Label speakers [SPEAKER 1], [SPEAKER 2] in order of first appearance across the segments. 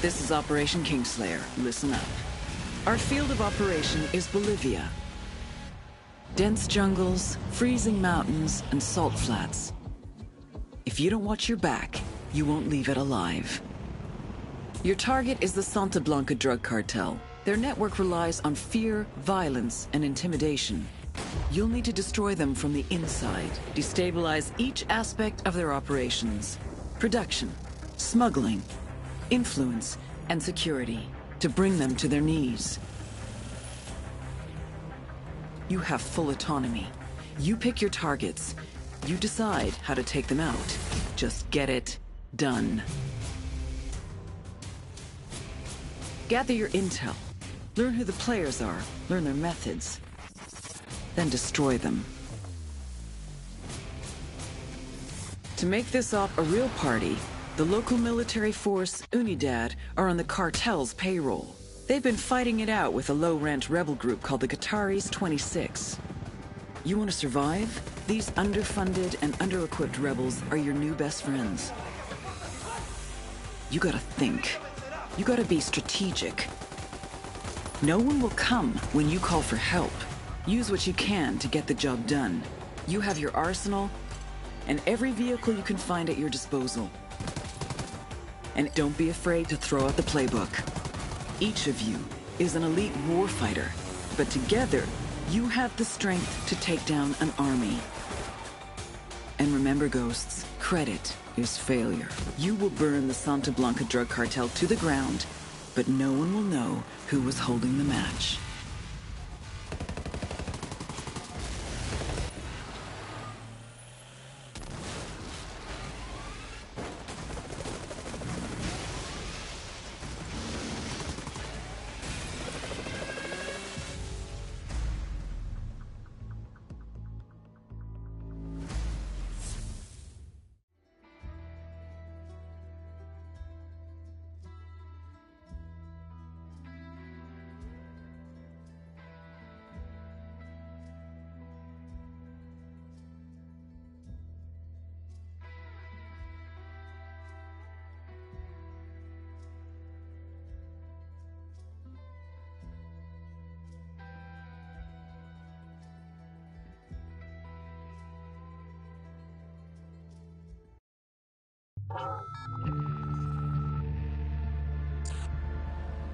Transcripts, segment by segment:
[SPEAKER 1] This is Operation Kingslayer. Listen up. Our field of operation is Bolivia. Dense jungles, freezing mountains, and salt flats. If you don't watch your back, you won't leave it alive. Your target is the Santa Blanca drug cartel. Their network relies on fear, violence, and intimidation. You'll need to destroy them from the inside, destabilize each aspect of their operations. Production, smuggling, influence, and security, to bring them to their knees. You have full autonomy. You pick your targets. You decide how to take them out. Just get it done. Gather your intel. Learn who the players are. Learn their methods. Then destroy them. To make this op a real party, the local military force, Unidad, are on the cartel's payroll. They've been fighting it out with a low-rent rebel group called the Qataris 26. You want to survive? These underfunded and under-equipped rebels are your new best friends. You gotta think. You gotta be strategic. No one will come when you call for help. Use what you can to get the job done. You have your arsenal and every vehicle you can find at your disposal. And don't be afraid to throw out the playbook. Each of you is an elite warfighter, but together, you have the strength to take down an army. And remember, Ghosts, credit is failure. You will burn the Santa Blanca drug cartel to the ground, but no one will know who was holding the match.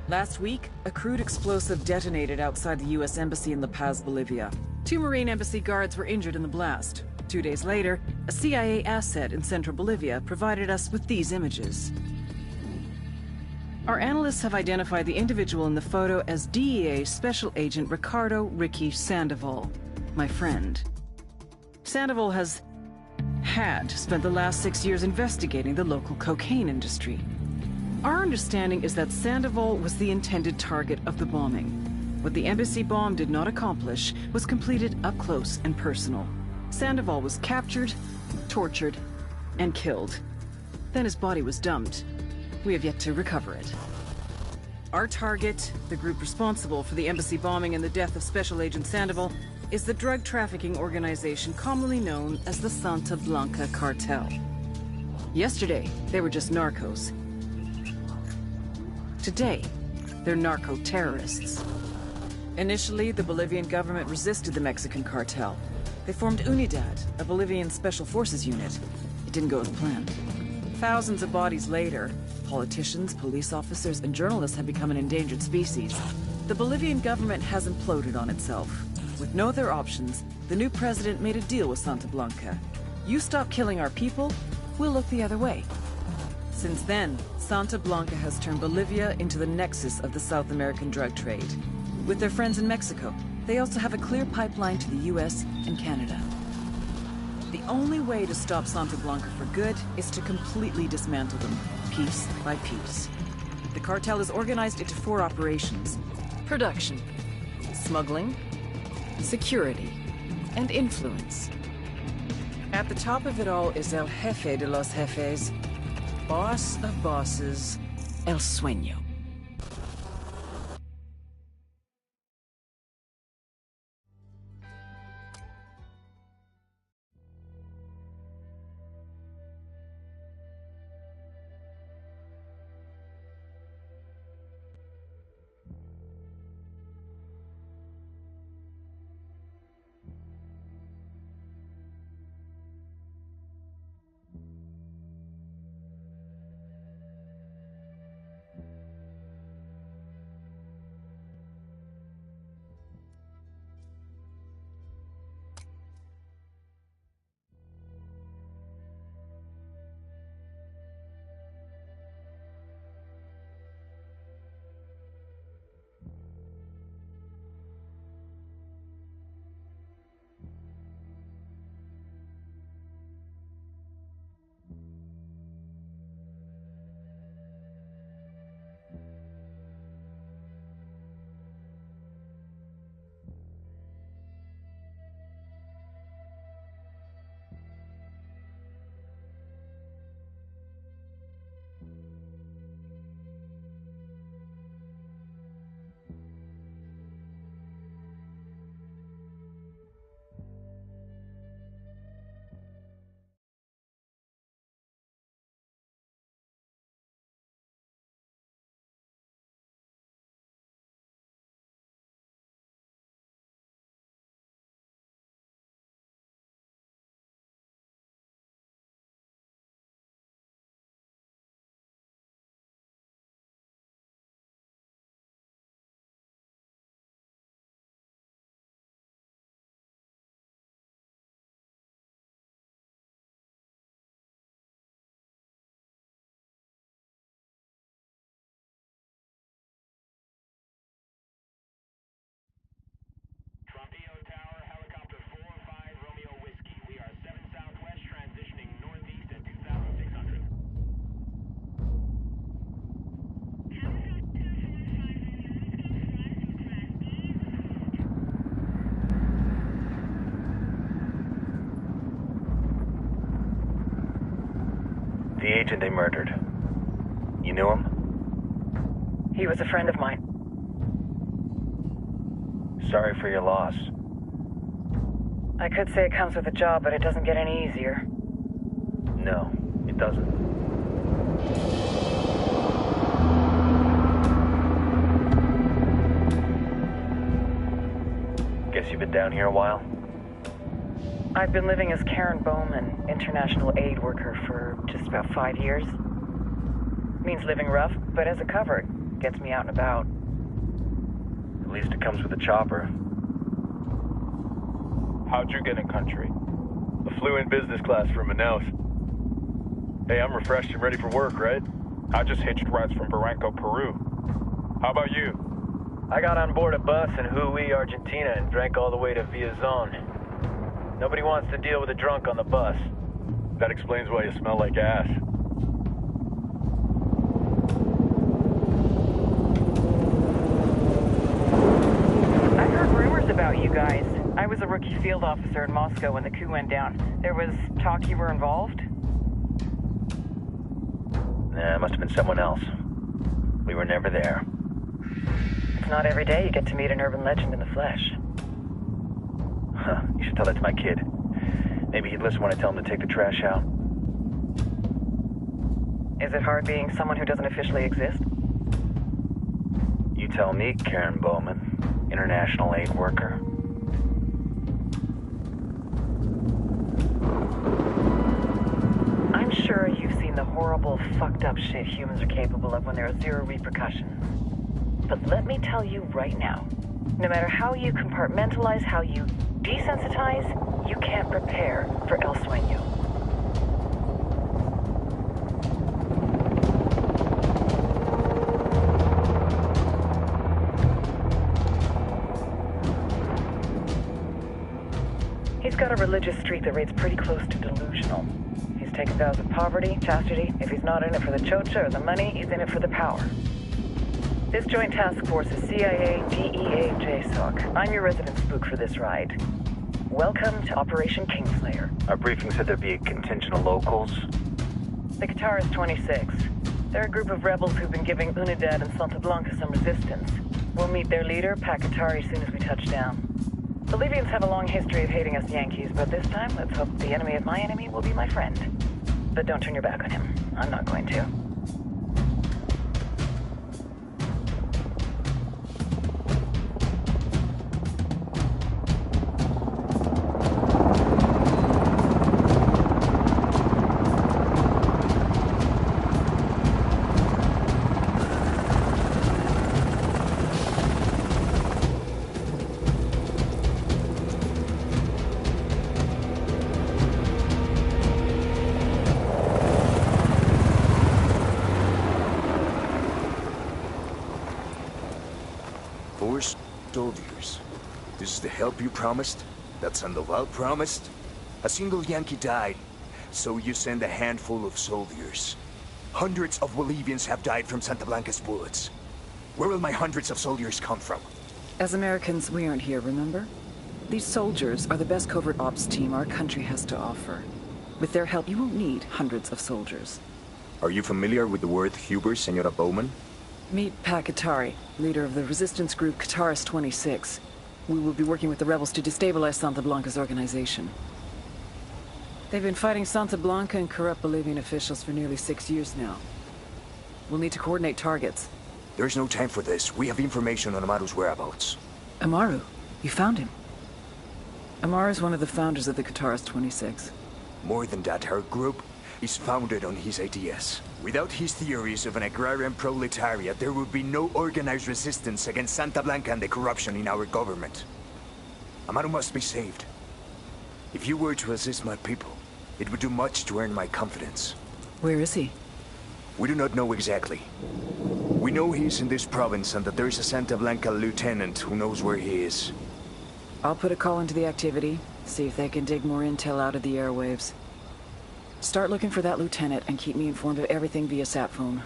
[SPEAKER 1] Last week, a crude explosive detonated outside the U.S. Embassy in La Paz, Bolivia. 2 Marine Embassy guards were injured in the blast. 2 days later, a CIA asset in central Bolivia provided us with these images. Our analysts have identified the individual in the photo as DEA Special Agent Ricardo Ricky Sandoval, my friend. Sandoval had spent the last 6 years investigating the local cocaine industry. Our understanding is that Sandoval was the intended target of the bombing. What the embassy bomb did not accomplish was completed up close and personal. Sandoval was captured, tortured, and killed. Then his body was dumped. We have yet to recover it. Our target, the group responsible for the embassy bombing and the death of Special Agent Sandoval, is the drug trafficking organization commonly known as the Santa Blanca Cartel. Yesterday, they were just narcos. Today, they're narco-terrorists. Initially, the Bolivian government resisted the Mexican cartel. They formed Unidad, a Bolivian special forces unit. It didn't go as planned. Thousands of bodies later, politicians, police officers, and journalists have become an endangered species. The Bolivian government has imploded on itself. With no other options, the new president made a deal with Santa Blanca. You stop killing our people, we'll look the other way. Since then, Santa Blanca has turned Bolivia into the nexus of the South American drug trade. With their friends in Mexico, they also have a clear pipeline to the US and Canada. The only way to stop Santa Blanca for good is to completely dismantle them, piece by piece. The cartel is organized into 4 operations: production, smuggling, security, and influence. At the top of it all is El Jefe de los Jefes, boss of bosses, El Sueño.
[SPEAKER 2] agent they murdered. You knew him?
[SPEAKER 1] He was a friend of mine.
[SPEAKER 2] Sorry for your loss.
[SPEAKER 1] I could say it comes with a job, but it doesn't get any easier.
[SPEAKER 2] No, it doesn't. Guess you've been down here a while?
[SPEAKER 1] I've been living as Karen Bowman, international aid worker, for just about 5 years. Means living rough, but as a cover, it gets me out and about.
[SPEAKER 2] At least it comes with a chopper.
[SPEAKER 3] How'd you get in country? I flew in business class from Manaus. Hey, I'm refreshed and ready for work, right? I just hitched rides from Barranco, Peru. How about you?
[SPEAKER 2] I got on board a bus in Hui, Argentina, and drank all the way to Villazon. Nobody wants to deal with a drunk on the bus.
[SPEAKER 3] That explains why you smell like ass.
[SPEAKER 1] I've heard rumors about you guys. I was a rookie field officer in Moscow when the coup went down. There was talk you were involved?
[SPEAKER 2] Nah, it must have been someone else. We were never there.
[SPEAKER 1] It's not every day you get to meet an urban legend in the flesh.
[SPEAKER 2] Huh, you should tell that to my kid. Maybe he'd listen when I tell him to take the trash out.
[SPEAKER 1] Is it hard being someone who doesn't officially exist?
[SPEAKER 2] You tell me, Karen Bowman, international aid worker.
[SPEAKER 1] I'm sure you've seen the horrible, fucked up shit humans are capable of when there are zero repercussions. But let me tell you right now, no matter how you compartmentalize, how you desensitize, you can't prepare for El Sueño. He's got a religious streak that rates pretty close to delusional. He's taken vows of poverty, chastity. If he's not in it for the chocha or the money, he's in it for the power. This joint task force is CIA, DEA, JSOC. I'm your resident spook for this ride. Welcome to Operation Kingslayer.
[SPEAKER 2] Our briefing said there'd be a contingent of locals.
[SPEAKER 1] The Qatar is 26. They're a group of rebels who've been giving Unidad and Santa Blanca some resistance. We'll meet their leader, Pakatari, as soon as we touch down. Bolivians have a long history of hating us Yankees, but this time, let's hope the enemy of my enemy will be my friend. But don't turn your back on him. I'm not going to.
[SPEAKER 4] Soldiers. This is the help you promised? That Sandoval promised? A single Yankee died, so you send a handful of soldiers. Hundreds of Bolivians have died from Santa Blanca's bullets. Where will my hundreds of soldiers come from?
[SPEAKER 1] As Americans, we aren't here, remember? These soldiers are the best covert ops team our country has to offer. With their help, you won't need hundreds of soldiers.
[SPEAKER 4] Are you familiar with the word Huber, Senora Bowman?
[SPEAKER 1] Meet Pakatari, leader of the resistance group Qatar's 26. We will be working with the rebels to destabilize Santa Blanca's organization. They've been fighting Santa Blanca and corrupt Bolivian officials for nearly 6 years now. We'll need to coordinate targets.
[SPEAKER 4] There's no time for this. We have information on Amaru's whereabouts.
[SPEAKER 1] Amaru? You found him? Amaru's one of the founders of the Qatar's 26.
[SPEAKER 4] More than that, her group is founded on his ideas. Without his theories of an agrarian proletariat, there would be no organized resistance against Santa Blanca and the corruption in our government. Amaru must be saved. If you were to assist my people, it would do much to earn my confidence.
[SPEAKER 1] Where is he?
[SPEAKER 4] We do not know exactly. We know he is in this province and that there is a Santa Blanca lieutenant who knows where he is.
[SPEAKER 1] I'll put a call into the activity, see if they can dig more intel out of the airwaves. Start looking for that lieutenant and keep me informed of everything via sat phone.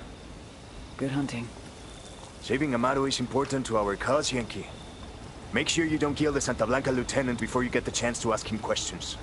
[SPEAKER 1] Good hunting.
[SPEAKER 4] Saving Amaru is important to our cause, Yankee. Make sure you don't kill the Santa Blanca lieutenant before you get the chance to ask him questions.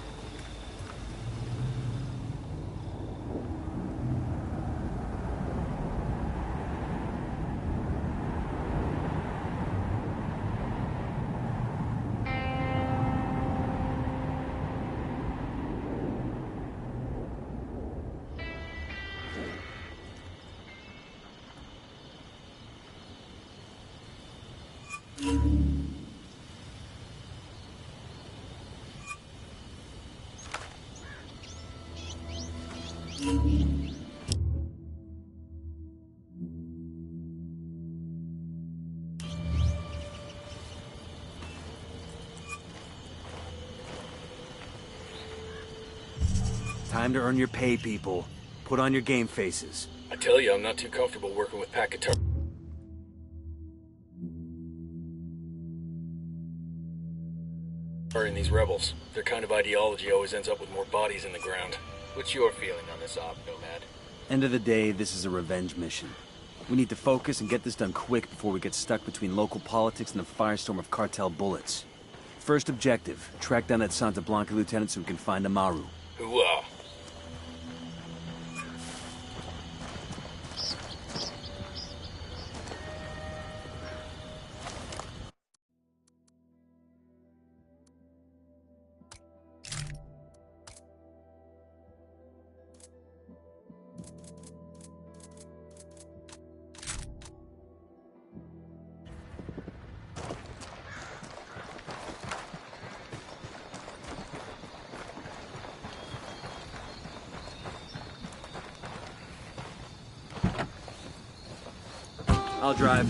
[SPEAKER 5] Time to earn your pay, people. Put on your game faces.
[SPEAKER 6] I tell you, I'm not too comfortable working with Pacatar. In these rebels. Their kind of ideology always ends up with more bodies in the ground.
[SPEAKER 7] What's your feeling on this op, Nomad?
[SPEAKER 5] End of the day, this is a revenge mission. We need to focus and get this done quick before we get stuck between local politics and a firestorm of cartel bullets. First objective, track down that Santa Blanca lieutenant so we can find Amaru.
[SPEAKER 6] Hooah.
[SPEAKER 5] I'll drive.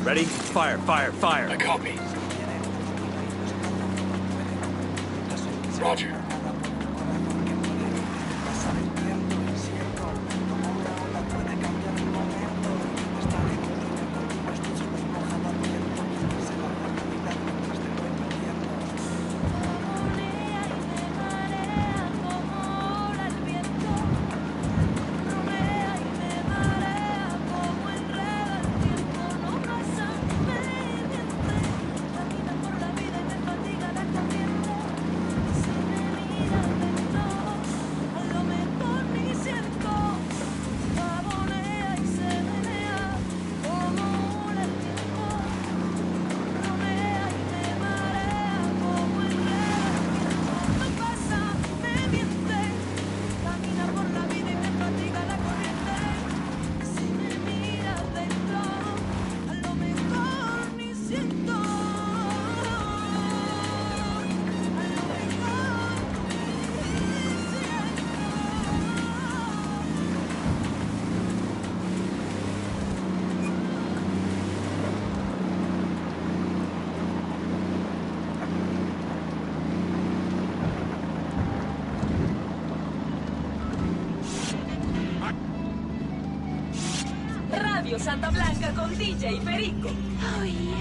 [SPEAKER 5] Ready? Fire, fire, fire.
[SPEAKER 6] I copy. Roger.
[SPEAKER 8] Radio Santa Blanca con DJ Perico. Oh yeah.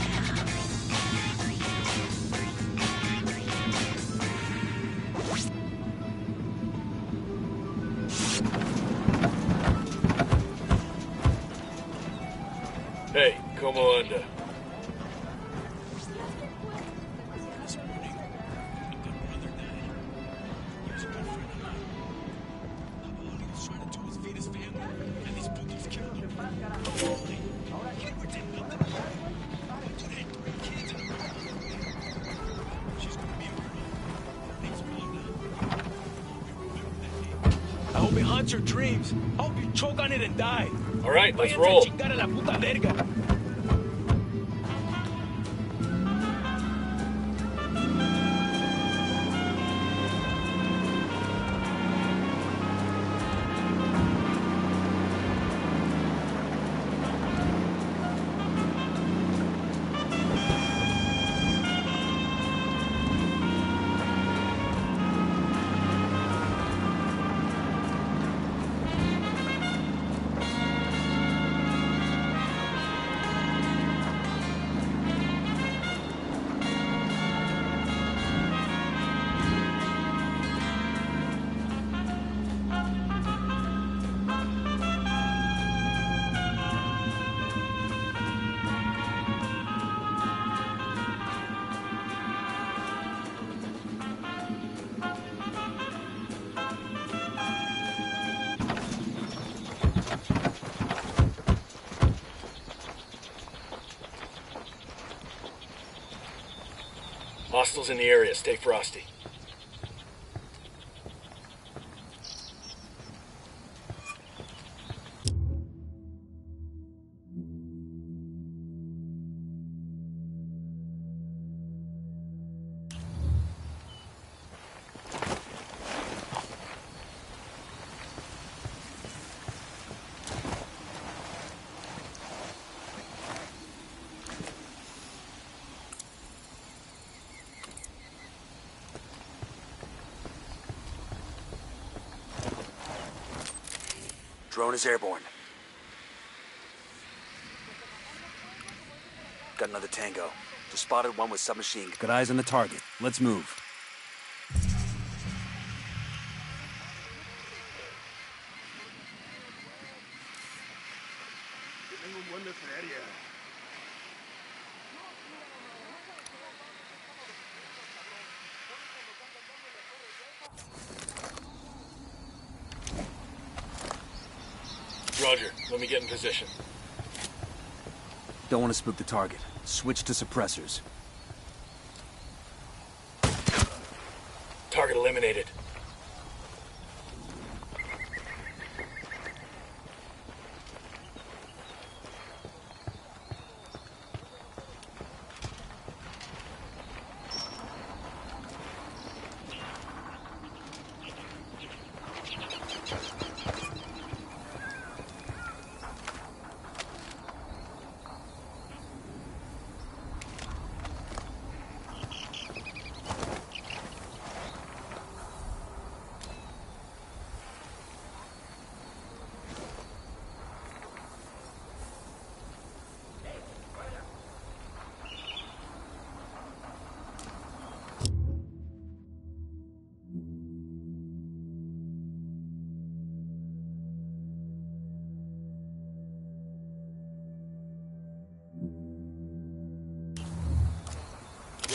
[SPEAKER 6] Hey, como anda?
[SPEAKER 9] I hope it haunts your dreams. I hope you choke on it and die.
[SPEAKER 6] All right, let's roll.
[SPEAKER 9] Chingar a la puta verga.
[SPEAKER 6] Hostiles in the area. Stay frosty.
[SPEAKER 5] Drone is airborne. Got another Tango. Just spotted one with submachine. Got eyes on the target. Let's move.
[SPEAKER 6] Roger, let me get in position.
[SPEAKER 5] Don't want to spook the target. Switch to suppressors.
[SPEAKER 6] Target eliminated.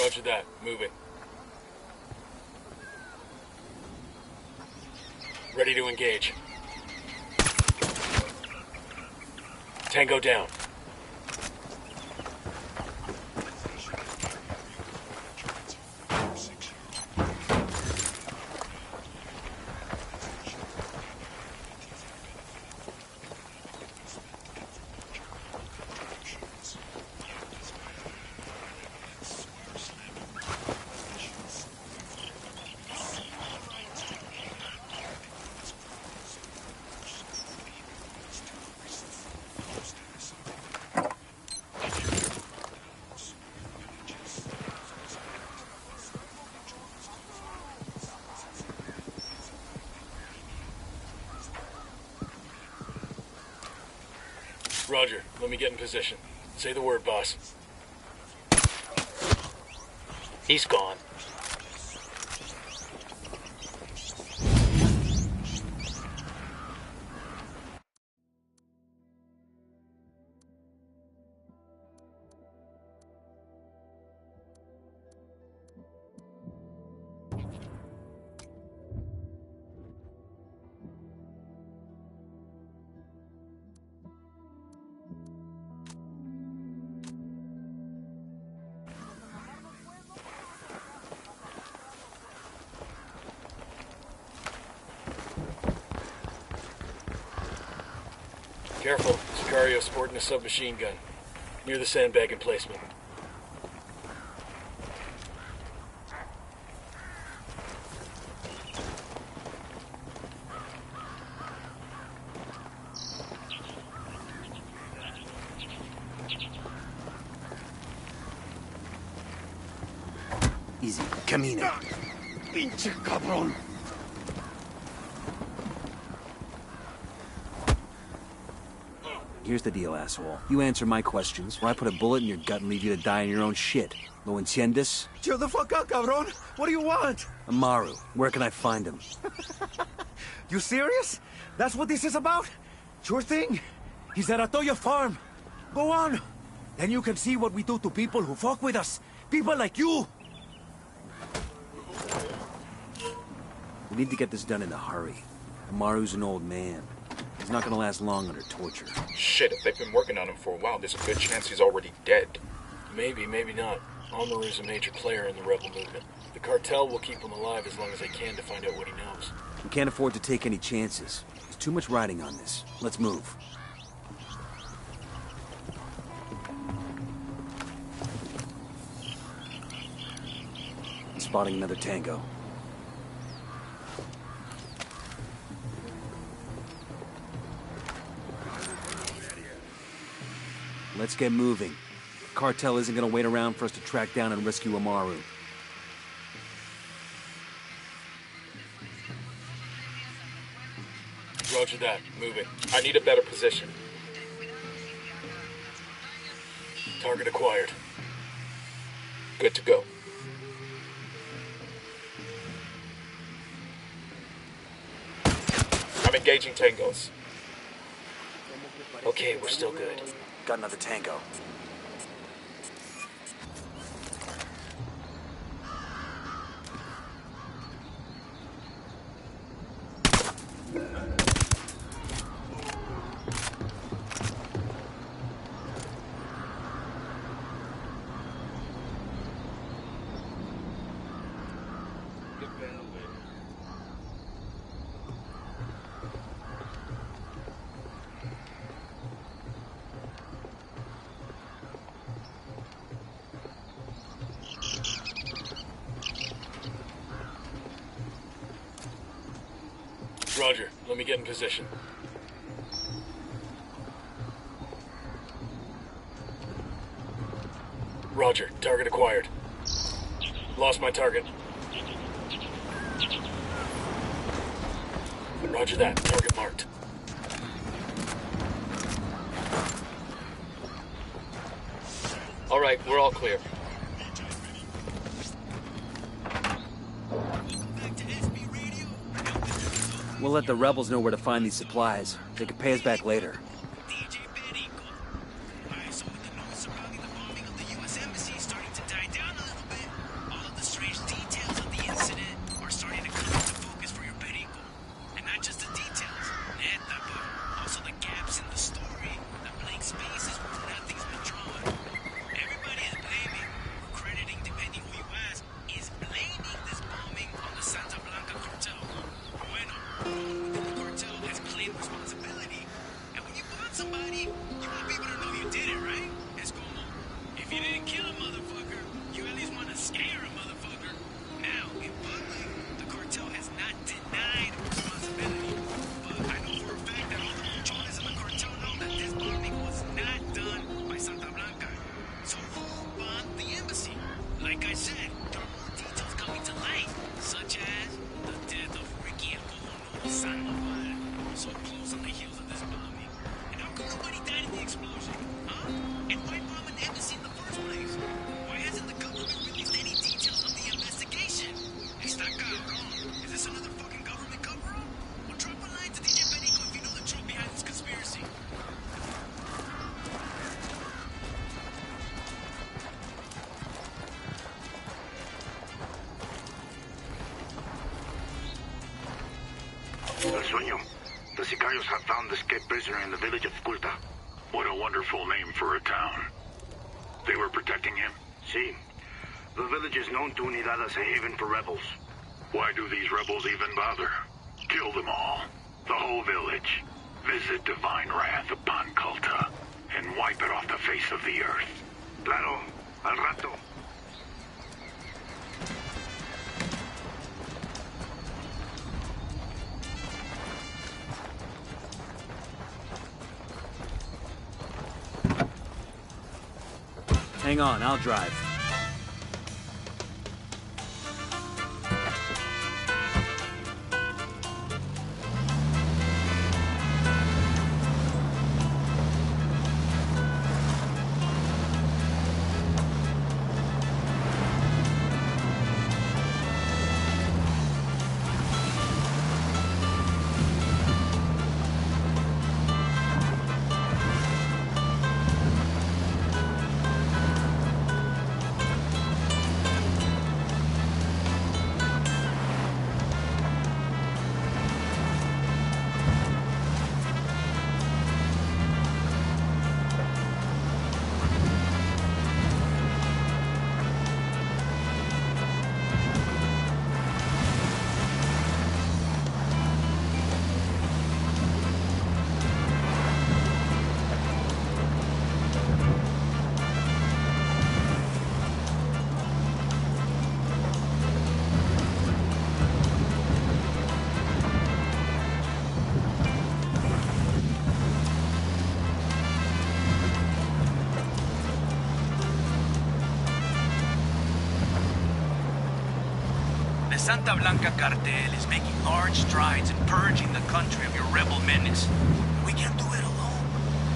[SPEAKER 6] Roger that. Moving. Ready to engage. Tango down. Roger, let me get in position. Say the word, boss. He's gone. Careful, Sicario sporting a submachine gun. Near the sandbag emplacement.
[SPEAKER 5] Easy. Camino.
[SPEAKER 9] Pinche cabrón.
[SPEAKER 5] Here's the deal, asshole. You answer my questions, or I put a bullet in your gut and leave you to die in your own shit. ¿Lo entiendes?
[SPEAKER 9] Chill the fuck out, cabrón. What do you want?
[SPEAKER 5] Amaru. Where can I find him?
[SPEAKER 9] You serious? That's what this is about? Sure thing. He's at Atoya Farm. Go on. Then you can see what we do to people who fuck with us. People like you.
[SPEAKER 5] We need to get this done in a hurry. Amaru's an old man. He's not gonna last long under torture.
[SPEAKER 10] Shit, if they've been working on him for a while, there's a good chance he's already dead.
[SPEAKER 6] Maybe, maybe not. Amaru's a major player in the rebel movement. The cartel will keep him alive as long as they can to find out what he knows.
[SPEAKER 5] We can't afford to take any chances. There's too much riding on this. Let's move. Spotting another Tango. Let's get moving. The cartel isn't gonna wait around for us to track down and rescue Amaru.
[SPEAKER 6] Roger that. Moving. I need a better position. Target acquired. Good to go. I'm engaging tangos.
[SPEAKER 5] Okay, we're still good. Got another tango.
[SPEAKER 6] Roger. Let me get in position. Roger. Target acquired. Lost my target. Roger that. Target marked. All right, we're all clear.
[SPEAKER 5] We'll let the rebels know where to find these supplies. They can pay us back later.
[SPEAKER 11] El Sueño. The Sicarios have found the escaped prisoner in the village of Culta.
[SPEAKER 12] What a wonderful name for a town. They were protecting him?
[SPEAKER 11] Sí. The village is known to Unidad as a haven for rebels.
[SPEAKER 12] Why do these rebels even bother? Kill them all. The whole village. Visit divine wrath upon Culta and wipe it off the face of the earth.
[SPEAKER 11] Claro. Al rato.
[SPEAKER 5] Hang on, I'll drive.
[SPEAKER 13] Santa Blanca cartel is making large strides in purging the country of your rebel menace. We can't do it alone.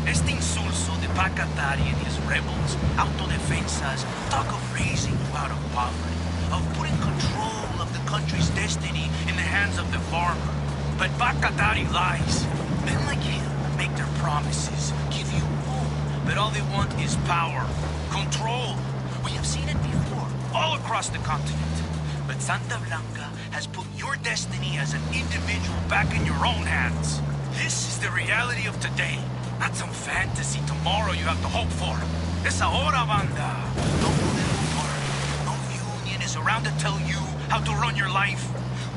[SPEAKER 13] Este insulso de Pacatari and his rebels, autodefensas, talk of raising you out of poverty, of putting control of the country's destiny in the hands of the farmer. But Pacatari lies. Men like him make their promises, give you hope, but all they want is power, control. We have seen it before, all across the continent. But Santa Blanca has put your destiny as an individual back in your own hands. This is the reality of today, not some fantasy tomorrow you have to hope for. Es ahora, banda. No political party, no union is around to tell you how to run your life.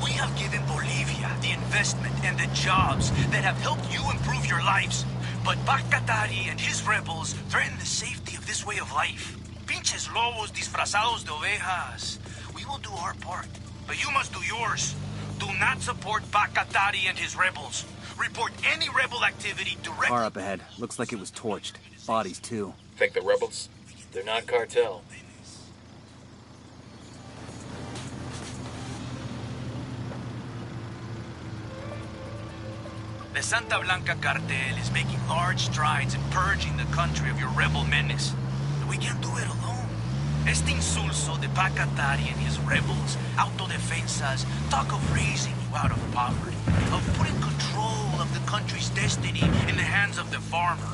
[SPEAKER 13] We have given Bolivia the investment and the jobs that have helped you improve your lives. But Pacatari and his rebels threaten the safety of this way of life. Pinches lobos disfrazados de ovejas. We will do our part, but you must do yours. Do not support Pacatari and his rebels. Report any rebel activity directly.
[SPEAKER 5] Car up ahead. Looks like it was torched. Bodies, too.
[SPEAKER 10] Think the rebels?
[SPEAKER 6] They're not cartel.
[SPEAKER 13] The Santa Blanca cartel is making large strides in purging the country of your rebel menace. But we can't do it alone. Este insulso de Pacatari and his rebels, autodefensas, talk of raising you out of poverty, of putting control of the country's destiny in the hands of the farmer.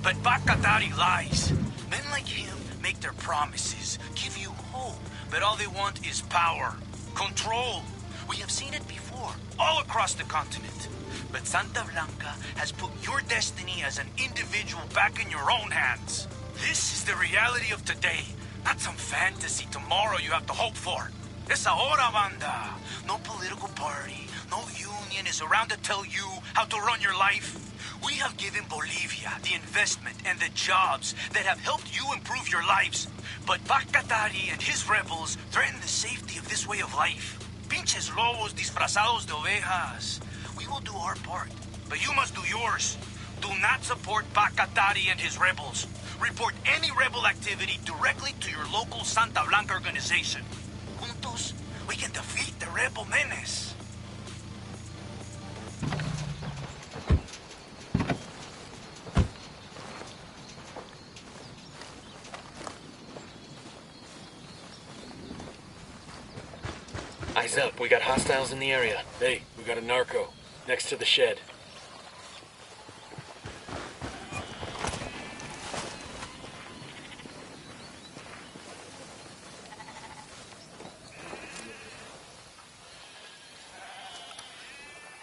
[SPEAKER 13] But Pacatari lies. Men like him make their promises, give you hope, but all they want is power, control. We have seen it before, all across the continent. But Santa Blanca has put your destiny as an individual back in your own hands. This is the reality of today, not some fantasy tomorrow you have to hope for. Es ahora, banda. No political party, no union is around to tell you how to run your life. We have given Bolivia the investment and the jobs that have helped you improve your lives. But Pacatari and his rebels threaten the safety of this way of life. Pinches lobos disfrazados de ovejas. We will do our part, but you must do yours. Do not support Pacatari and his rebels. Report any rebel activity directly to your local Santa Blanca organization. Juntos, we can defeat the rebel menace.
[SPEAKER 6] Eyes up, we got hostiles in the area. Hey, we got a narco, next to the shed.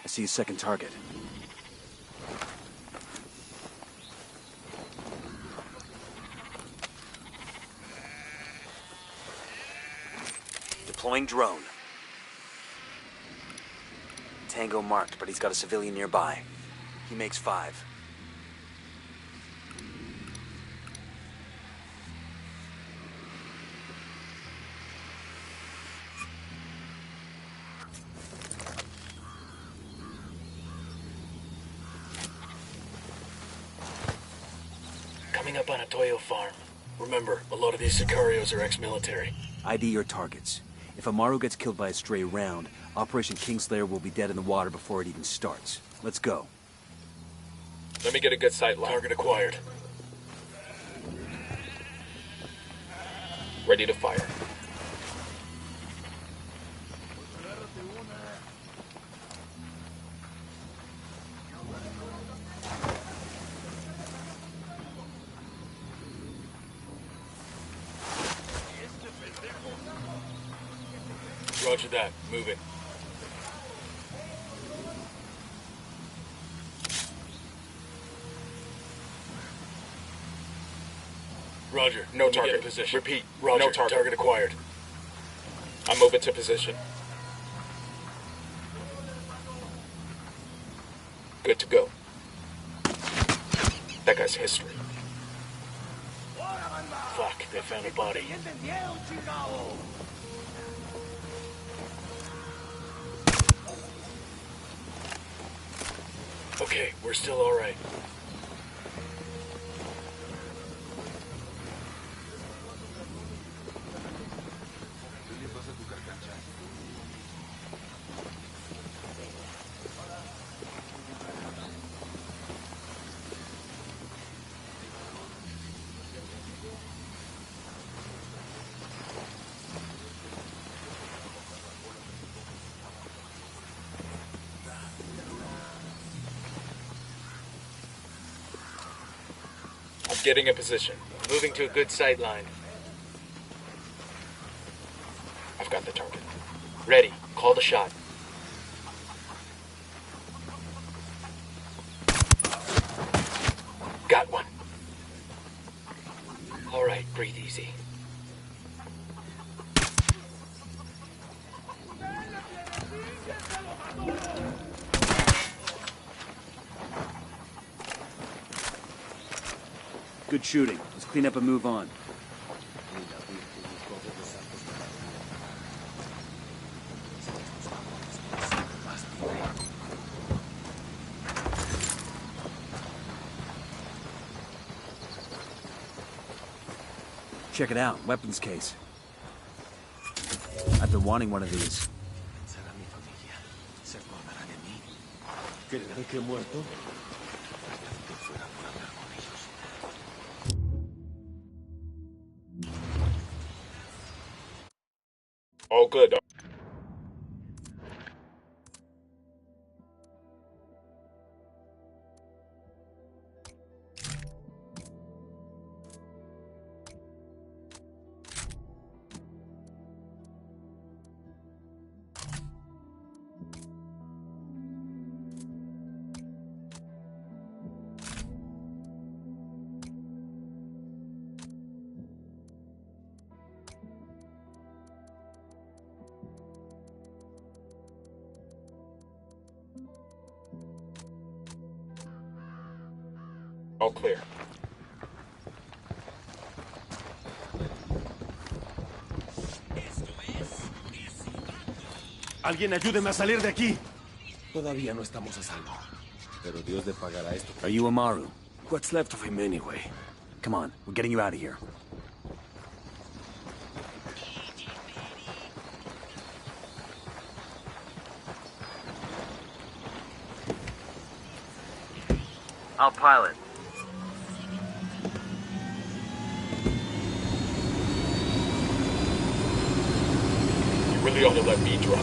[SPEAKER 5] I see a second target. Deploying drone. Tango marked, but he's got a civilian nearby. He makes 5.
[SPEAKER 6] Coming up on a Toyo farm. Remember, a lot of these Sicarios are ex-military.
[SPEAKER 5] ID your targets. If Amaru gets killed by a stray round, Operation Kingslayer will be dead in the water before it even starts. Let's go.
[SPEAKER 10] Let me get a good sight line.
[SPEAKER 6] Target acquired.
[SPEAKER 10] Ready to fire.
[SPEAKER 6] Roger that. Moving. Roger.
[SPEAKER 10] No
[SPEAKER 6] Let me
[SPEAKER 10] target.
[SPEAKER 6] get in position.
[SPEAKER 10] Repeat.
[SPEAKER 6] Roger.
[SPEAKER 10] No target.
[SPEAKER 6] Target acquired.
[SPEAKER 10] I'm moving to position. Good to go. That guy's history.
[SPEAKER 6] Fuck, they found a body. Okay, we're still all right. Getting a position.
[SPEAKER 7] Moving to a good sight line.
[SPEAKER 6] I've got the target. Ready. Call the shot. Got one. All right, breathe easy.
[SPEAKER 5] Good shooting. Let's clean up and move on. Check it out. Weapons case. I've been wanting one of these.
[SPEAKER 10] All good.
[SPEAKER 6] All clear.
[SPEAKER 9] Alguien ayúdeme a salir de aquí. Todavía no estamos a salvo. Pero Dios le pagará esto.
[SPEAKER 5] Are you Amaru?
[SPEAKER 9] What's left of him anyway?
[SPEAKER 5] Come on, we're getting you out of here.
[SPEAKER 14] I'll pilot.
[SPEAKER 6] You really ought to let me drive.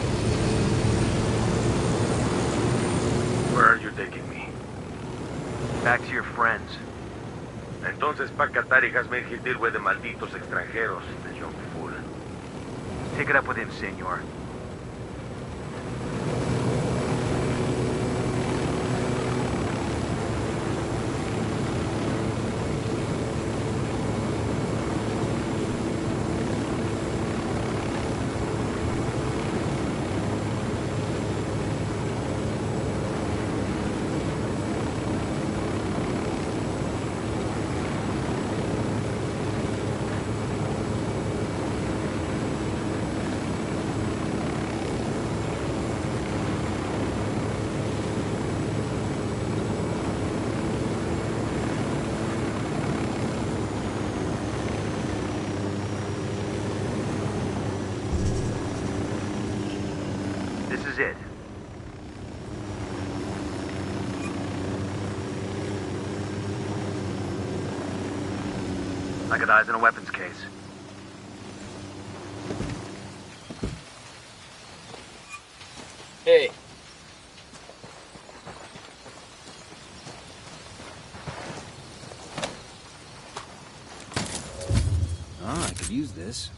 [SPEAKER 14] Where are you taking me? Back to your friends. Entonces, Pacatari has made his deal with the malditos extranjeros, the young fool. Take it up with him, senor. This is it. I got eyes on a weapons case.
[SPEAKER 6] Hey.
[SPEAKER 5] Ah, I could use this.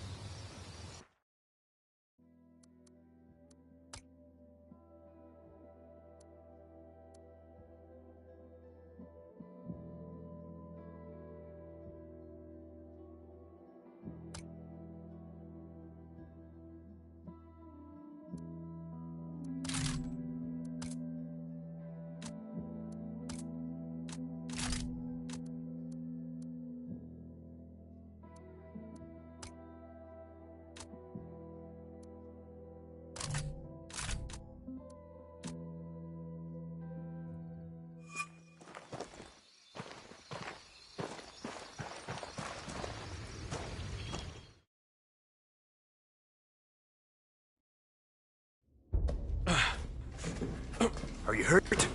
[SPEAKER 9] Are you hurt?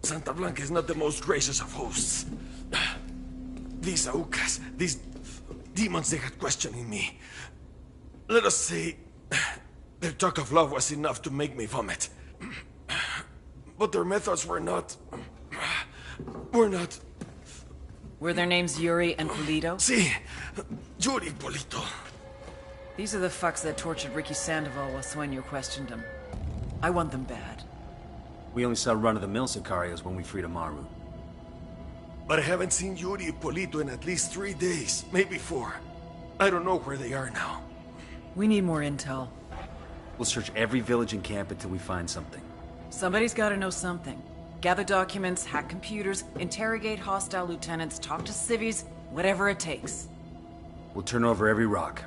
[SPEAKER 9] Santa Blanca is not the most gracious of hosts. These Aucas, these demons they had questioning me. Let us say, their talk of love was enough to make me vomit. But their methods were not
[SPEAKER 1] Were their names Yuri and Polito?
[SPEAKER 15] Sí, Yuri Polito.
[SPEAKER 1] These are the fucks that tortured Ricky Sandoval while Sueño questioned him. I want them bad.
[SPEAKER 5] We only saw run-of-the-mill Sicarios when we freed Amaru.
[SPEAKER 15] But I haven't seen Yuri and Polito in at least 3 days, maybe 4. I don't know where they are now.
[SPEAKER 1] We need more intel.
[SPEAKER 5] We'll search every village and camp until we find something.
[SPEAKER 1] Somebody's gotta know something. Gather documents, hack computers, interrogate hostile lieutenants, talk to civvies, whatever it takes.
[SPEAKER 5] We'll turn over every rock.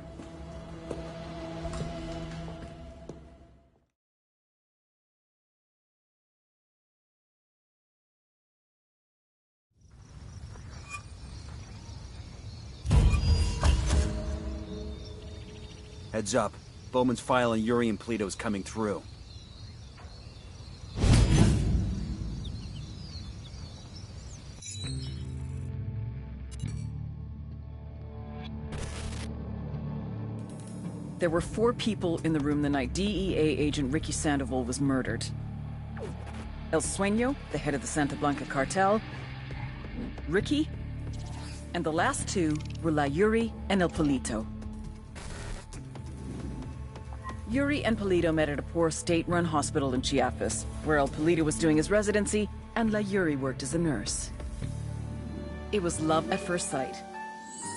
[SPEAKER 5] Heads up. Bowman's file on Yuri and Polito is coming through.
[SPEAKER 1] There were 4 people in the room the night DEA agent Ricky Sandoval was murdered. El Sueño, the head of the Santa Blanca cartel, Ricky, and the last 2 were La Yuri and El Polito. Yuri and Polito met at a poor state-run hospital in Chiapas, where El Polito was doing his residency and La Yuri worked as a nurse. It was love at first sight.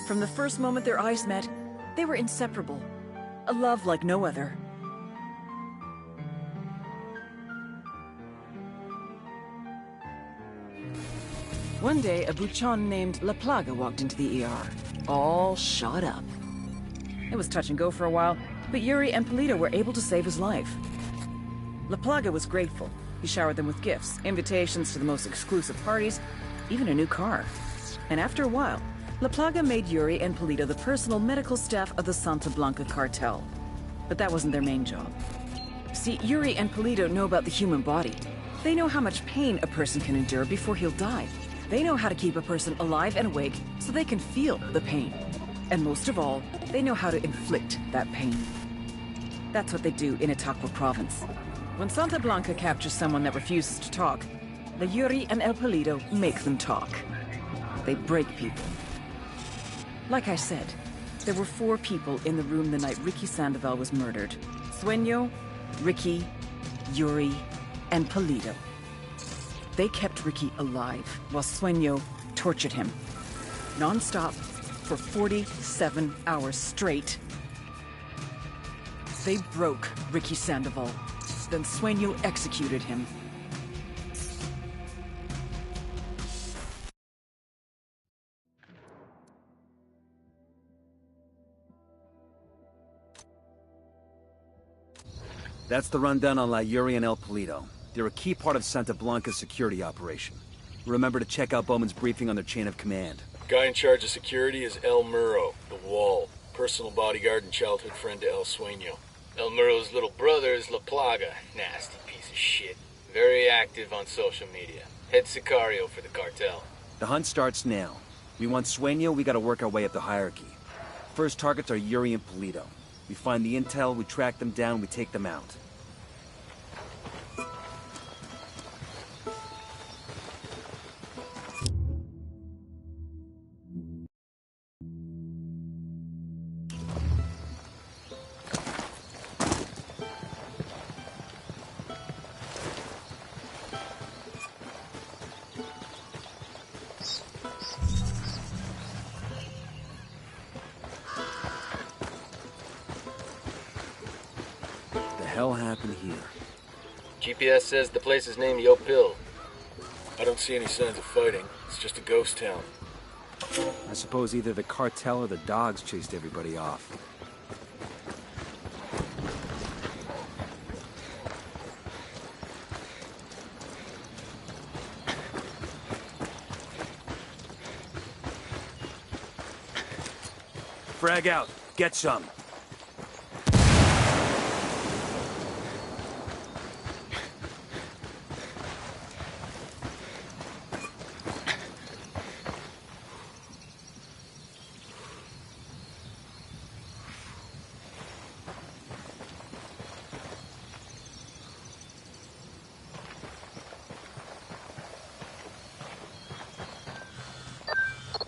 [SPEAKER 1] From the first moment their eyes met, they were inseparable. A love like no other. One day, a buchon named La Plaga walked into the ER, all shot up. It was touch and go for a while, but Yuri and Polito were able to save his life. La Plaga was grateful. He showered them with gifts, invitations to the most exclusive parties, even a new car. And after a while, La Plaga made Yuri and Polito the personal medical staff of the Santa Blanca cartel. But that wasn't their main job. See, Yuri and Polito know about the human body. They know how much pain a person can endure before he'll die. They know how to keep a person alive and awake so they can feel the pain. And most of all, they know how to inflict that pain. That's what they do in Itaqua province. When Santa Blanca captures someone that refuses to talk, the Yuri and El Polito make them talk. They break people. Like I said, there were 4 people in the room the night Ricky Sandoval was murdered. Sueño, Ricky, Yuri, and Polito. They kept Ricky alive while Sueño tortured him. Non-stop for 47 hours straight. They broke Ricky Sandoval. Then Sueño executed him.
[SPEAKER 5] That's the rundown on La Yuri and El Polito. They're a key part of Santa Blanca's security operation. Remember to check out Bowman's briefing on their chain of command.
[SPEAKER 6] Guy in charge of security is El Muro, the Wall. Personal bodyguard and childhood friend to El Sueño.
[SPEAKER 7] El Muro's little brother is La Plaga. Nasty piece of shit. Very active on social media. Head Sicario for the cartel.
[SPEAKER 5] The hunt starts now. We want Sueño, we gotta work our way up the hierarchy. First targets are Yuri and Polito. We find the intel, we track them down, we take them out. Hell happened here?
[SPEAKER 7] GPS says the place is named Yopil.
[SPEAKER 6] I don't see any signs of fighting. It's just a ghost town.
[SPEAKER 5] I suppose either the cartel or the dogs chased everybody off. Frag out. Get some.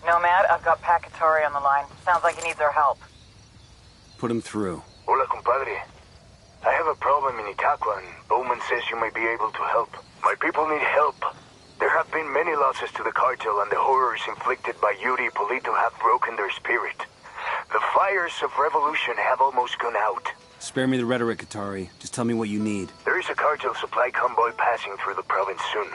[SPEAKER 1] Nomad, I've got Pacatari on the line. Sounds like he needs our help.
[SPEAKER 5] Put him through.
[SPEAKER 4] Hola, compadre. I have a problem in Itaqua, and Bowman says you may be able to help. My people need help. There have been many losses to the cartel, and the horrors inflicted by Yuri Polito have broken their spirit. The fires of revolution have almost gone out.
[SPEAKER 5] Spare me the rhetoric, Atari. Just tell me what you need.
[SPEAKER 4] There is a cartel supply convoy passing through the province soon.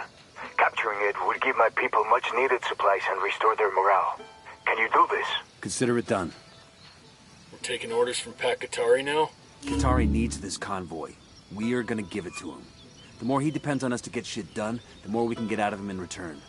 [SPEAKER 4] Capturing it would give my people much-needed supplies and restore their morale. Can you do this?
[SPEAKER 5] Consider it done.
[SPEAKER 6] We're taking orders from Pacatari now?
[SPEAKER 5] Katari needs this convoy. We are gonna give it to him. The more he depends on us to get shit done, the more we can get out of him in return.